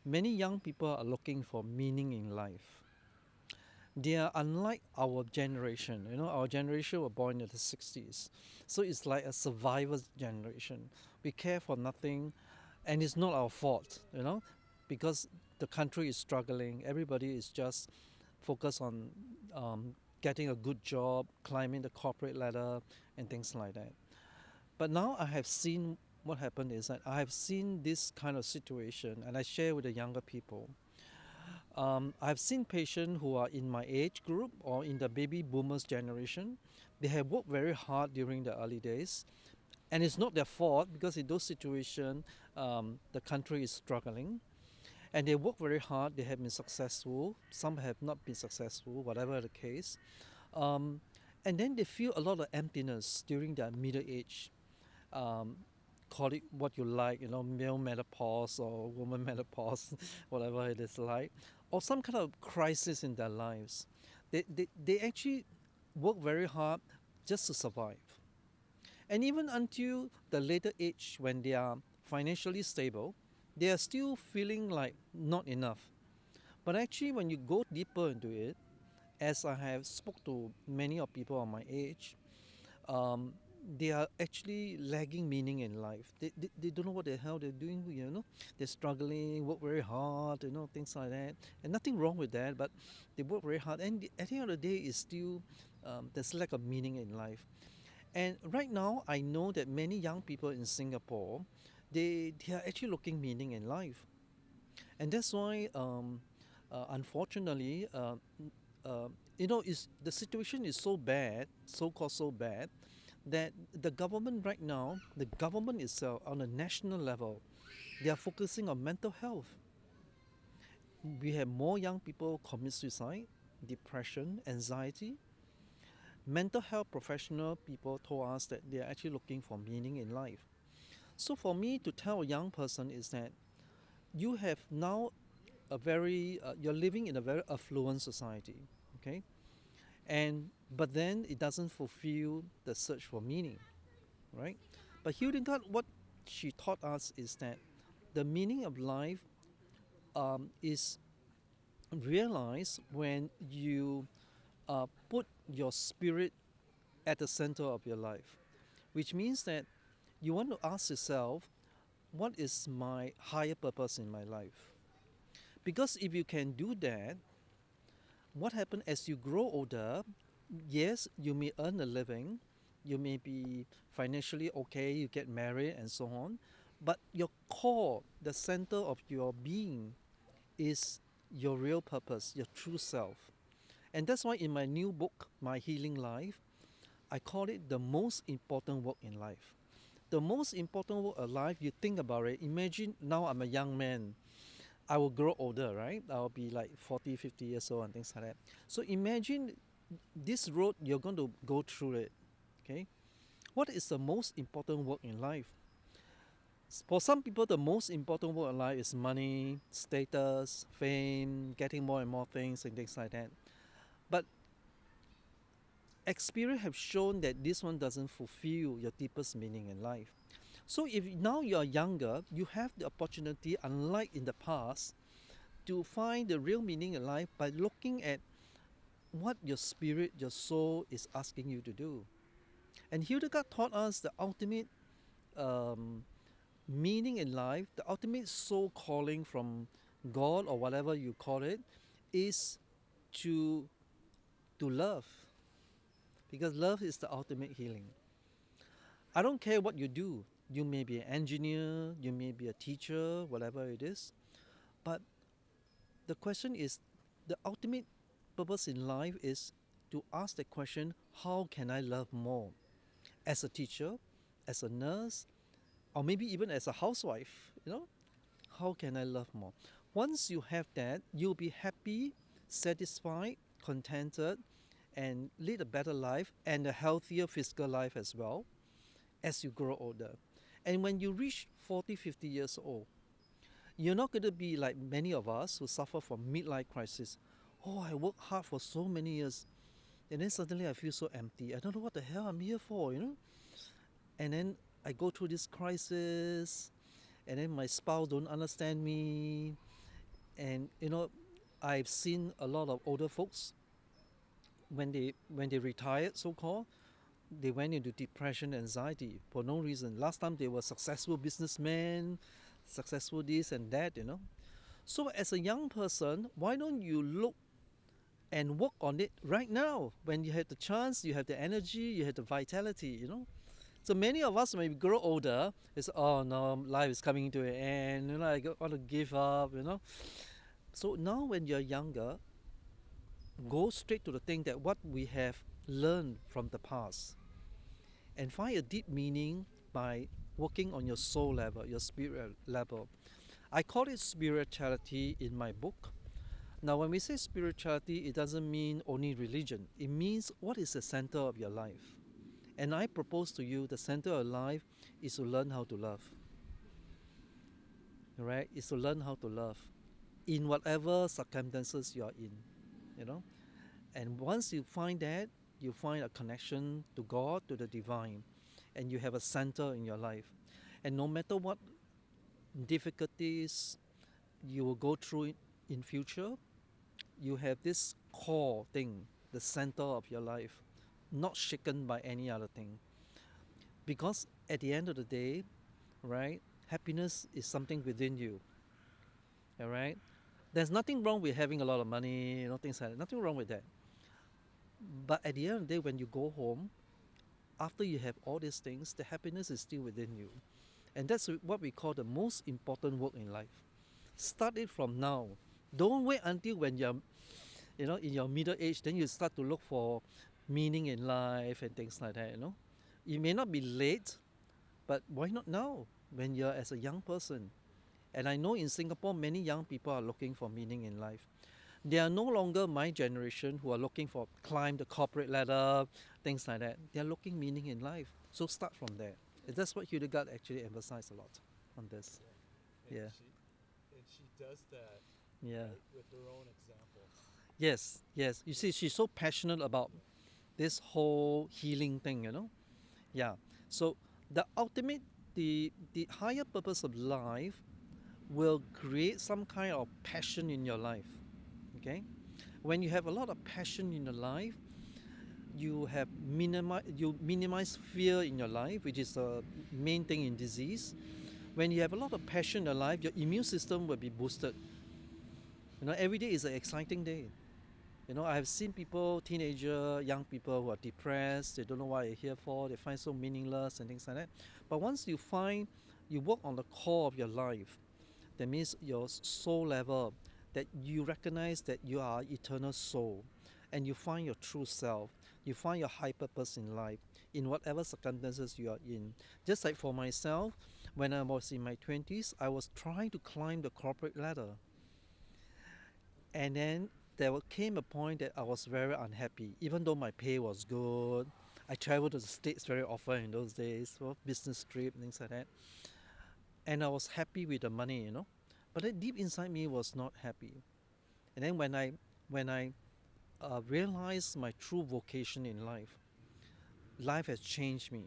Many young people are looking for meaning in life. They are unlike our generation. Our generation were born in the 60s. So it's like a survivor's generation. We care for nothing, and it's not our fault, because the country is struggling. Everybody is just focused on getting a good job, climbing the corporate ladder, and things like that. But now I have seen what happened is that I have seen this kind of situation, and I share with the younger people. I've seen patients who are in my age group or in the baby boomers generation. They have worked very hard during the early days, and it's not their fault because in those situations, the country is struggling, and they work very hard. They have been successful. Some have not been successful, whatever the case. Um, and then they feel a lot of emptiness during their middle age. Um, Call it what you like, male menopause or woman menopause, whatever it is like, or some kind of crisis in their lives. They actually work very hard just to survive. And even until the later age when they are financially stable, they are still feeling like not enough. But actually, when you go deeper into it, as I have spoke to many of people of my age, they are actually lagging meaning in life. They don't know what the hell they're doing. They're struggling, work very hard, things like that. And nothing wrong with that, but they work very hard. And at the end of the day, it's still there's lack of meaning in life. And right now, I know that many young people in Singapore, they are actually looking meaning in life. And that's why, unfortunately, the situation is so bad, so-called so bad, that the government right now, the government itself on a national level, they are focusing on mental health. We have more young people commit suicide, depression, anxiety. Mental health professional people told us that they are actually looking for meaning in life. So for me to tell a young person is that you have now you're living in a very affluent society, okay? And but then it doesn't fulfill the search for meaning, right? But Hildegard, what she taught us is that the meaning of life is realized when you put your spirit at the center of your life, which means that you want to ask yourself, what is my higher purpose in my life? Because if you can do that, what happens as you grow older? Yes, you may earn a living, you may be financially okay, you get married and so on, but your core, the center of your being, is your real purpose, your true self. And that's why in my new book, My Healing Life, I call it the most important work in life. The most important work of life, you think about it, imagine now I'm a young man. I will grow older, right? I'll be like 40, 50 years old and things like that. So imagine this road you're going to go through it. Okay? What is the most important work in life? For some people, the most important work in life is money, status, fame, getting more and more things and things like that. But experience have shown that this one doesn't fulfill your deepest meaning in life. So if now you are younger, you have the opportunity, unlike in the past, to find the real meaning in life by looking at what your spirit, your soul is asking you to do. And Hildegard taught us the ultimate um, meaning in life, the ultimate soul calling from God or whatever you call it, is to love, because love is the ultimate healing. I don't care what you do. You may be an engineer, you may be a teacher, whatever it is. But the question is, the ultimate purpose in life is to ask the question, how can I love more? As a teacher, as a nurse, or maybe even as a housewife, how can I love more? Once you have that, you'll be happy, satisfied, contented, and lead a better life and a healthier physical life as well as you grow older. And when you reach 40, 50 years old, you're not going to be like many of us who suffer from midlife crisis. Oh, I worked hard for so many years, and then suddenly I feel so empty. I don't know what the hell I'm here for. And then I go through this crisis, and then my spouse don't understand me, You know, I've seen a lot of older folks when they retired, so called, they went into depression, anxiety for no reason. Last time they were successful businessmen, successful this and that, you know. So as a young person, why don't you look and work on it right now when you have the chance, you have the energy, you have the vitality, you know. So many of us, when we grow older, it's, oh no, life is coming to an end, you know, want to give up, you know. So now when you're younger, go straight to the thing that what we have learned from the past and find a deep meaning by working on your soul level, your spirit level. I call it spirituality in my book. Now, when we say spirituality, it doesn't mean only religion. It means what is the center of your life. And I propose to you the center of life is to learn how to love. Right? Is to learn how to love in whatever circumstances you are in, you know. And once you find that, you find a connection to God, to the divine, and you have a center in your life. And no matter what difficulties you will go through in future, you have this core thing, the center of your life, not shaken by any other thing. Because at the end of the day, right, happiness is something within you. All right? There's nothing wrong with having a lot of money, you know, things like that. Nothing wrong with that. But at the end of the day, when you go home, after you have all these things, the happiness is still within you. And that's what we call the most important work in life. Start it from now. Don't wait until when you're, you know, in your middle age, then you start to look for meaning in life and things like that, you know. It may not be late, but why not now when you're as a young person? And I know in Singapore, many young people are looking for meaning in life. They are no longer my generation who are looking for climb the corporate ladder, things like that. They are looking meaning in life. So start from there. That's what Hildegard actually emphasized a lot on this. Yeah. Yeah. And she does that, Yeah. right, with her own example. Yes, yes. You see, she's so passionate about this whole healing thing, you know? Yeah. So the ultimate, the higher purpose of life will create some kind of passion in your life. Okay? When you have a lot of passion in your life, you minimize fear in your life, which is the main thing in disease. When you have a lot of passion in your life, your immune system will be boosted. You know, every day is an exciting day. You know, I have seen people, teenager, young people who are depressed, they don't know what they're here for, they find so meaningless and things like that. But once you work on the core of your life, that means your soul level, that you recognize that you are eternal soul, and you find your true self, you find your high purpose in life, in whatever circumstances you are in. Just like for myself, when I was in my 20s, I was trying to climb the corporate ladder. And then there came a point that I was very unhappy, even though my pay was good. I traveled to the States very often in those days for business trip, things like that. And I was happy with the money, you know. But then deep inside me was not happy. And then when I realized my true vocation in life, life has changed me.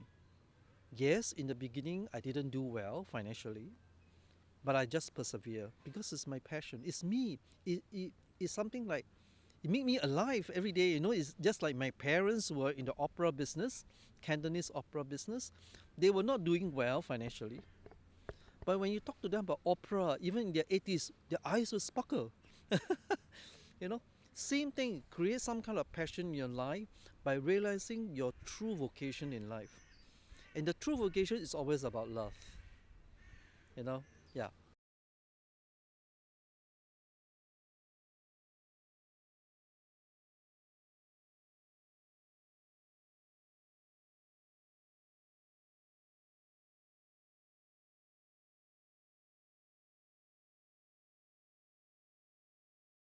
Yes, in the beginning I didn't do well financially, but I just persevere because it's my passion. It's me. It's something like it makes me alive every day. You know, it's just like my parents were in the opera business, Cantonese opera business. They were not doing well financially. But when you talk to them about opera, even in their 80s, their eyes will sparkle. You know, same thing, create some kind of passion in your life by realizing your true vocation in life. And the true vocation is always about love. You know, yeah.